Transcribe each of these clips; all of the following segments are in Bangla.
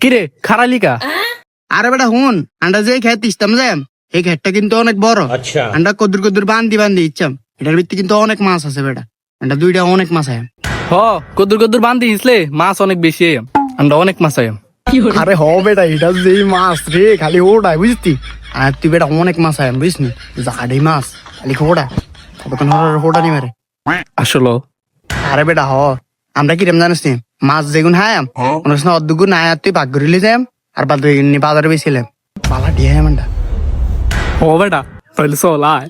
কিরে খারালিকা? আরে বেটা হুন, আন্ডা যে খেত ইস্তাম যাম, এই খেতটা কিন্তু অনেক বড়। আন্ডা কদ্দুর কদ্দুর বান্ধি বান্ধি ইচ্ছাম। এটার ভিত্তি কিন্তু অনেক মাছ আছে বেটা। আন্ডা দুইটা অনেক মাছ আয়াম। হ কদ্দুর কদ্দুর বান্ধি হিসলে মাছ অনেক বেশি আয়াম। আমরা অনেক মাছ আয়াম। আরে হ বেটা, এটা যে মাছ রে, খালি ওটাই বুঝতি। আর তুই বেটা অনেক মাছ আয়াম বুঝলি, জাডি মাছ খালি হোড়া, ততক্ষণ হোড়া নি মারে। আসলো আরে বেটা হ, আমরা কিরম জানিস নি, মাছ যেগুন হায়াম অনেক সময় অর্ধগুণ আয় তুই ভাগ করিলে যাম, আর বাদ বাজারে বেছিলাম পালা দিয়ে আয়াম। হ বেটা তাহলে চল আয়।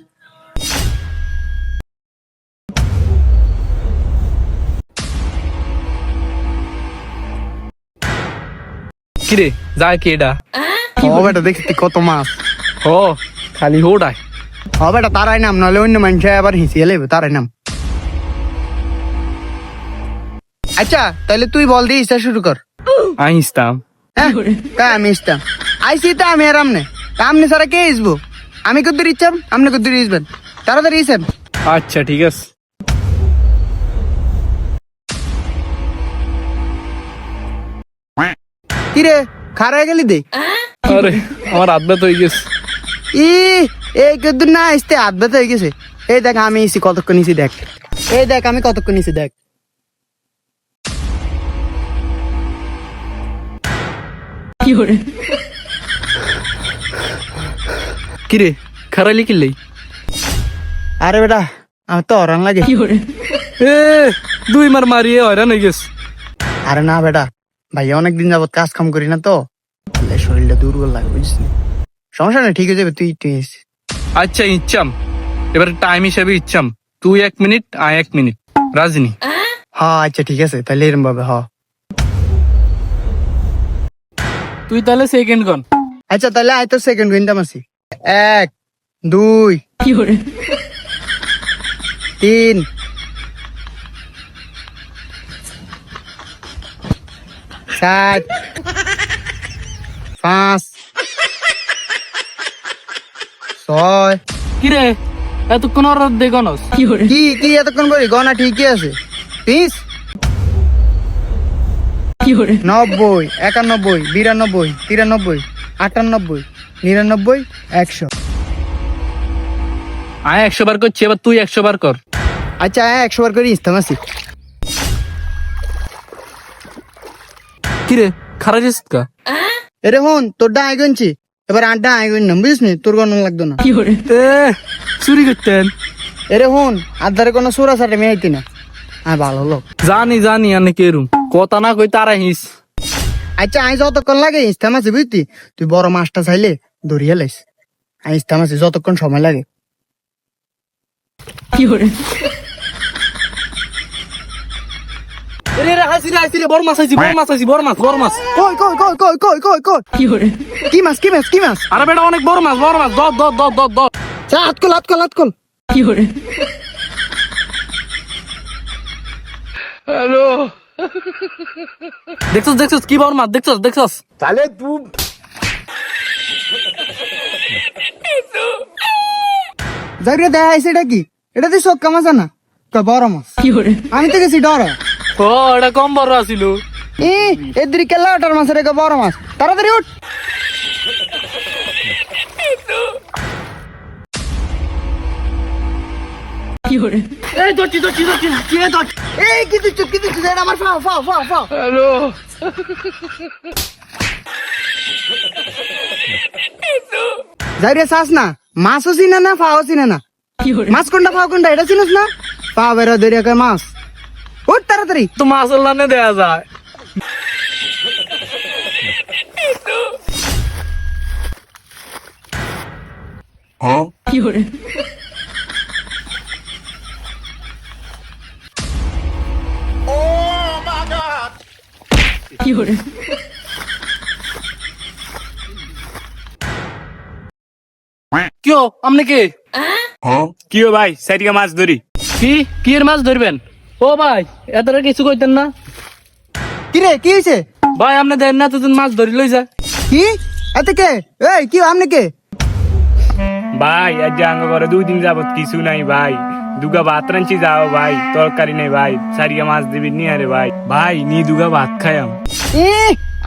কিরে যায় কি এটা? ও বেটা দেখছি কত মাছ। হ খালি হোড়ায়। ও বেটা তারাই নাম, নাহলে অন্য মানুষ আবার হিসিয়ে লেবে তারাই নাম। আচ্ছা তাহলে তুই বল দিয়ে ইস্তা শুরু কর। আইসতাম। হ্যাঁ আমি ইস্তাম, আইসি তো আমি আর আমনে, আমনে সারা কে ইসবো? আমি কদ্দুর ইচ্ছাম, আমনে কদ্দুর ইসবেন, তাড়াতাড়ি ইসেন। আচ্ছা ঠিক আছে। কিরে খারায় গেলি দে? আরে আমার হাত ব্যথা হয়ে গেছে। ই এই কদ্দুর না আসতে হাত ব্যথা হয়ে গেছে। এই দেখ আমি ইসি কতক্ষণ ইসি দেখ, এই দেখ আমি কতক্ষণ ইসি দেখ। কিরে খারালি কিনলেই? আরে বেটা আমার তো হরান লাগে। এ দুই মার মারিয়ে হয়রান হয়ে গেছে। আরে না বেটা, ভাই অনেকদিন যাবত কাজ কাম করি না তো, তাহলে শরীরটা দুর্বল লাগে বুঝছিস না। সমস্যা নেই, ঠিক হয়ে যাবে, তুই আচ্ছা ইচ্ছাম, এবার টাইম হিসাবে ইচ্ছাম, তুই 1 মিনিট আয় 1 মিনিট, রাজনী। হ্যাঁ আচ্ছা ঠিক আছে, তাহলে এরম ভাবে হ। তুই তাহলে সেকেন্ড গন। আচ্ছা তাহলে আয় তো সেকেন্ড গুনতাম আছি। 1 2 3 4 5 6। কিরে এতক্ষণ ওর দেখনস? কি কি এতক্ষণ করি গনা ঠিকই আছে। 30 90 91 92 93 98 99 100। আয় 100 বার করছি, এবার তুই 100 বার কর। আচ্ছা 100 বার করে ইস্তাম আছি। কিরে খারাপ যাস কা? এরে হন তোর ডা আইগনছি, এবার আড্ডা আইগন না বুঝিস নি, তোর গণ লাগতো না। এ চুরি করতেন? এরে হন আধারে কোনো সুরা সাটে মেহাইতি না, হ্যাঁ ভালো লোক। জানি জানি আনে কেরুম কথা না কই তারা হিস। আচ্ছা আই যতক্ষণ লাগে ইস্তাম আছি বুঝতি, তুই বড় মাছটা চাইলে ধরিয়ে লাইস, আই ইস্তাম আছি যতক্ষণ সময় লাগে। রে রে হাসি রে হাসি রে, বড় মাছ আইছি, বড় মাছ আইছি, বড় মাছ, বড় মাছ। কই কই কই কই কই কই কই কি মাছ কি মাছ কি মাছ? আরে বেটা অনেক বড় মাছ, বড় মাছ, দর দর দর দর দর। চা হাত কল হাত কল হাত কল। হ্যালো দেখছস দেখছস কি বড় মাছ দেখছস দেখছস? তাহলে তুই যাইরে দেখা আইছে, এটা কি? এটা তুই সক্কা মাছ না তো বড় মাছ? আমি তো গেছি ডর। ও এটা কম বড় আছিল। এদিকে কেলা ওটার মাছের একে বড় মাছ, তাড়াতাড়ি উঠ। এই ধরছি ধরছি ধরছি কি রে ধরছি। এই কি দিচ্ছ এটা আমার ফাও ফাও ফাও ফাও। হ্যালো যাইরে চাস না, মাছও চিনে না ফাও চিনে না। মাছ কোনটা ফাও কোনটা এটা চিনিস না? পা বেড়া ধরে মাছ, উঠ তাড়াতাড়ি। তো মাছ লানে দেয়া যায়। কিও আমনে কে? কি ও ভাই সাইডিকে মাছ ধরি। কি কি এর মাছ ধরবেন? ও ভাই এতটা কিছু কইতেন না কি রে কি হয়েছে? ভাই, আপনি দেন না তো মাছ ধরি লই যা। কি এতে কে? এই কি আপনি কে? ভাই আজ আঙ্গ করে 2 দিন যাবত কিছু নাই ভাই, দুগা ভাত রাঁধছি যাও ভাই, তরকারি নেই ভাই, সারিয়া মাছ দিবি নি আরে ভাই, ভাই নি দুগা ভাত খায়াম। এ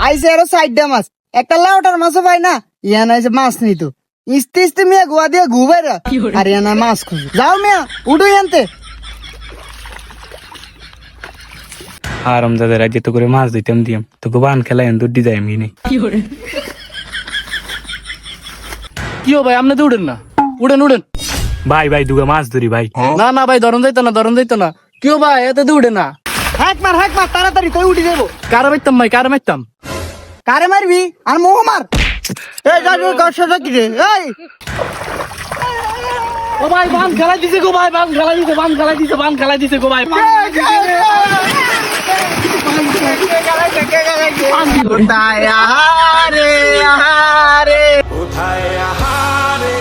আইসে আরো 60টা মাছ, একটা লাউটার মাছও পাই না। ইয়ান আইসে মাছ নিত, ইস্তে ইস্তে মিয়া গোয়া দিয়ে ঘুবাইরা আর ইয়ানা মাছ খুঁজে। যাও মিয়া উঠো ইয়ানতে। আর আমাদের রাজ্যে তো করে মাছ দিতাম দিয়াম তো বান খেলা এন দুটি যাই আমি নেই। কি ও ভাই আপনি তো উঠেন না, উঠেন উঠেন। ভাই ভাই দুগা মাছ ধরি ভাই। না না ভাই ধরন যাইতো না, ধরন যাইতো না। কি ও ভাই এতে তো উঠে না। হাক মার তাড়াতাড়ি, তুই উঠে যাবো। কারে মারতাম ভাই, কারে মারতাম? কারে মারবি? আর মোহ মার। এই যাবি কষ্ট কি রে? এই ও ভাই বান খেলা দিছে গো ভাই, বান খেলা দিছে, বান খেলা দিছে, বান খেলা দিছে গো ভাই। কোথায় আহারে আহারে কোথায় আহারে